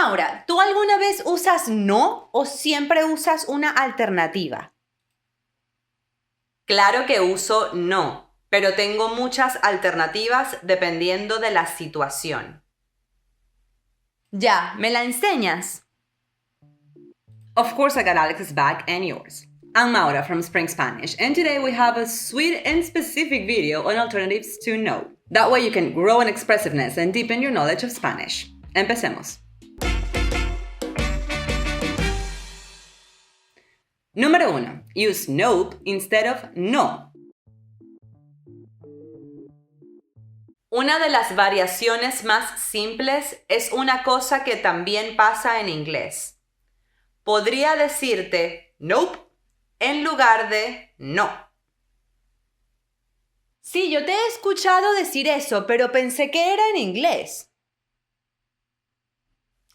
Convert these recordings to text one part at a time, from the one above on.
Maura, ¿tú alguna vez usas no o siempre usas una alternativa? Claro que uso no, pero tengo muchas alternativas dependiendo de la situación. Ya, ¿me la enseñas? Of course, I got Alex's back and yours. I'm Maura from Spring Spanish, and today we have a sweet and specific video on alternatives to no. That way you can grow in expressiveness and deepen your knowledge of Spanish. Empecemos. Número 1. Use nope instead of no. Una de las variaciones más simples es una cosa que también pasa en inglés. Podría decirte nope en lugar de no. Sí, yo te he escuchado decir eso, pero pensé que era en inglés.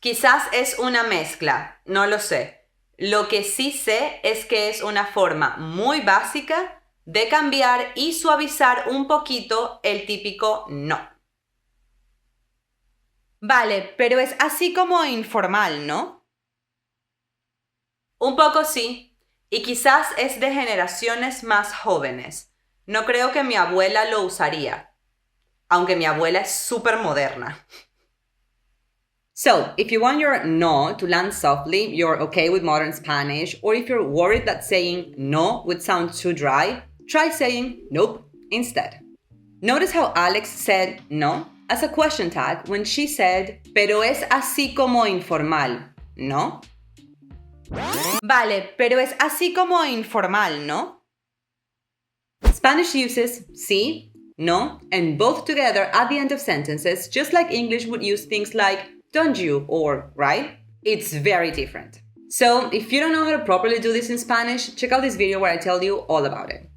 Quizás es una mezcla, no lo sé. Lo que sí sé es que es una forma muy básica de cambiar y suavizar un poquito el típico no. Vale, pero es así como informal, ¿no? Un poco sí, y quizás es de generaciones más jóvenes. No creo que mi abuela lo usaría, aunque mi abuela es súper moderna. So, if you want your no to land softly, you're okay with modern Spanish, or if you're worried that saying no would sound too dry, try saying nope instead. Notice how Alex said no as a question tag when she said, pero es así como informal, ¿no? Vale, pero es así como informal, ¿no? Spanish uses sí, no, and both together at the end of sentences, just like English would use things like don't you or right? It's very different. So, if you don't know how to properly do this in Spanish, check out this video where I tell you all about it.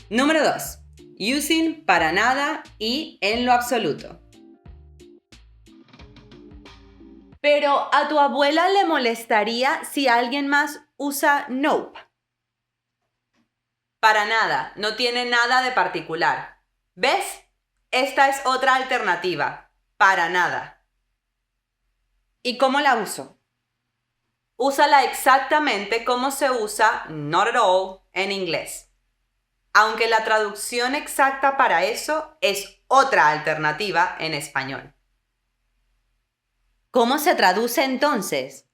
Número 2. Using para nada y en lo absoluto. Pero a tu abuela le molestaría si alguien más usa nope. Para nada, no tiene nada de particular. ¿Ves? Esta es otra alternativa. Para nada. ¿Y cómo la uso? Úsala exactamente como se usa not at all en inglés. Aunque la traducción exacta para eso es otra alternativa en español. ¿Cómo se traduce entonces?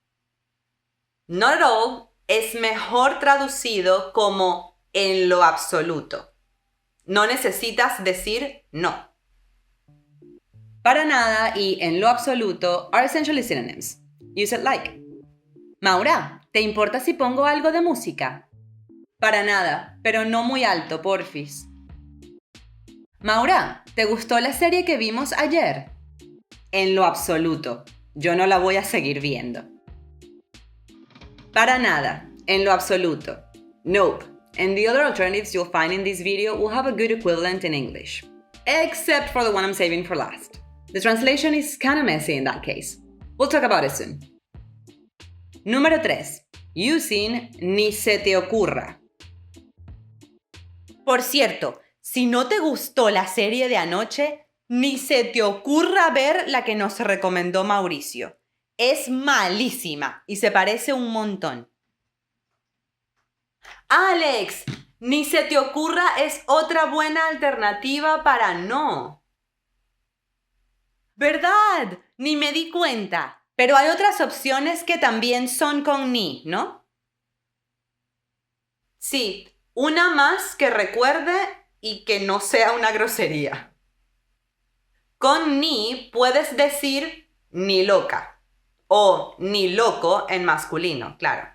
Not at all es mejor traducido como en lo absoluto. No necesitas decir no. Para nada y en lo absoluto are essentially synonyms. Use it like. Maura, ¿te importa si pongo algo de música? Para nada, pero no muy alto, porfis. Maura, ¿te gustó la serie que vimos ayer? En lo absoluto. Yo no la voy a seguir viendo. Para nada, en lo absoluto. Nope. And the other alternatives you'll find in this video will have a good equivalent in English. Except for the one I'm saving for last. The translation is kinda messy in that case. We'll talk about it soon. Número 3. Using ni se te ocurra. Por cierto, si no te gustó la serie de anoche, ni se te ocurra ver la que nos recomendó Mauricio. Es malísima y se parece un montón. Alex, ni se te ocurra es otra buena alternativa para no. ¿Verdad? Ni me di cuenta. Pero hay otras opciones que también son con ni, ¿no? Sí, una más que recuerde y que no sea una grosería. Con ni puedes decir ni loca o ni loco en masculino, claro.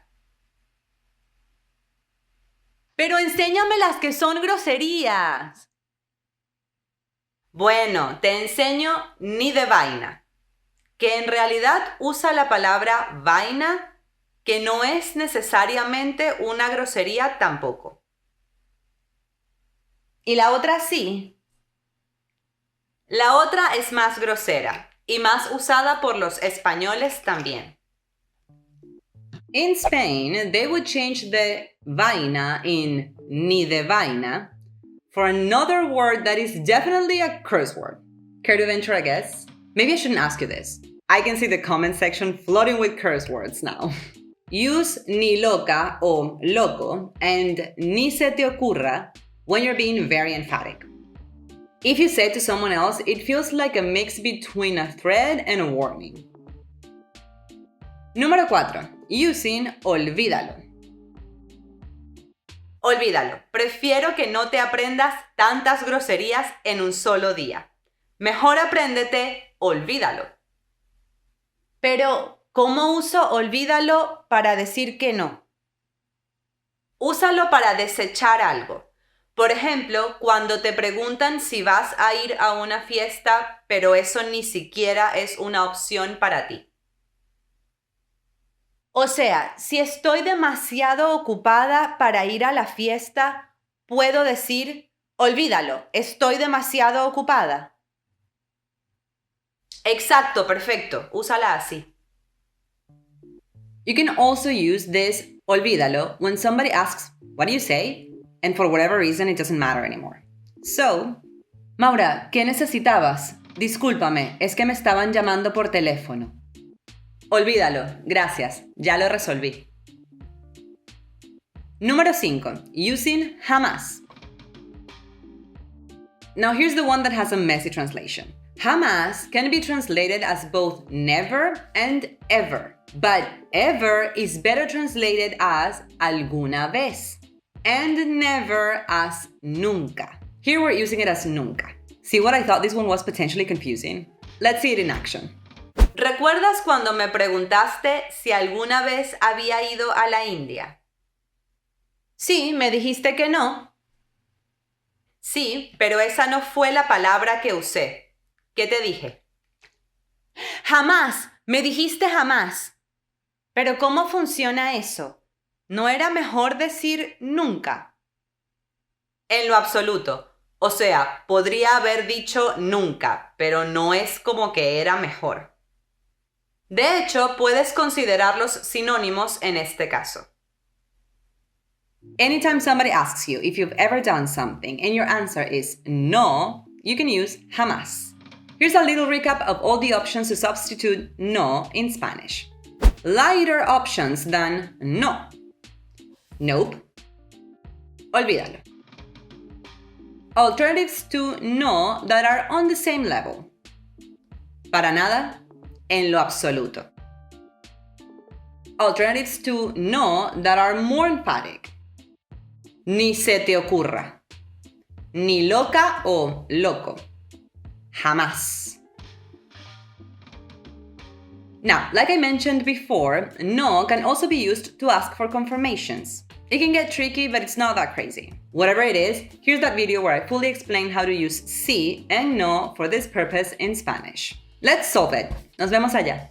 Pero enséñame las que son groserías. Bueno, te enseño ni de vaina, que en realidad usa la palabra vaina, que no es necesariamente una grosería tampoco. ¿Y la otra sí? La otra es más grosera y más usada por los españoles también. In Spain, they would change the vaina in ni de vaina for another word that is definitely a curse word. Care to venture a guess? Maybe I shouldn't ask you this. I can see the comment section flooding with curse words now. Use ni loca o loco and ni se te ocurra when you're being very emphatic. If you say it to someone else, it feels like a mix between a threat and a warning. Número 4. Using olvídalo. Olvídalo. Prefiero que no te aprendas tantas groserías en un solo día. Mejor apréndete olvídalo. Pero, ¿cómo uso olvídalo para decir que no? Úsalo para desechar algo. Por ejemplo, cuando te preguntan si vas a ir a una fiesta, pero eso ni siquiera es una opción para ti. O sea, si estoy demasiado ocupada para ir a la fiesta, puedo decir, olvídalo, estoy demasiado ocupada. Exacto, perfecto, úsala así. You can also use this olvídalo when somebody asks, what do you say? And for whatever reason, it doesn't matter anymore. So, Maura, ¿qué necesitabas? Discúlpame, es que me estaban llamando por teléfono. Olvídalo, gracias, ya lo resolví. Número 5. Using jamás. Now here's the one that has a messy translation. Jamás can be translated as both never and ever, but ever is better translated as alguna vez, and never as nunca. Here we're using it as nunca. See what I thought this one was potentially confusing? Let's see it in action. ¿Recuerdas cuando me preguntaste si alguna vez había ido a la India? Sí, me dijiste que no. Sí, pero esa no fue la palabra que usé. ¿Qué te dije? Jamás, me dijiste jamás. Pero ¿cómo funciona eso? ¿No era mejor decir nunca? En lo absoluto. O sea, podría haber dicho nunca, pero no es como que era mejor. De hecho, puedes considerarlos sinónimos en este caso. Anytime somebody asks you if you've ever done something and your answer is no, you can use jamás. Here's a little recap of all the options to substitute no in Spanish. Lighter options than no. Nope. Olvídalo. Alternatives to no that are on the same level. Para nada, en lo absoluto. Alternatives to no that are more emphatic. Ni se te ocurra. Ni loca o loco. Jamás. Now, like I mentioned before, no can also be used to ask for confirmations. It can get tricky, but it's not that crazy. Whatever it is, here's that video where I fully explain how to use sí and no for this purpose in Spanish. Let's solve it. Nos vemos allá.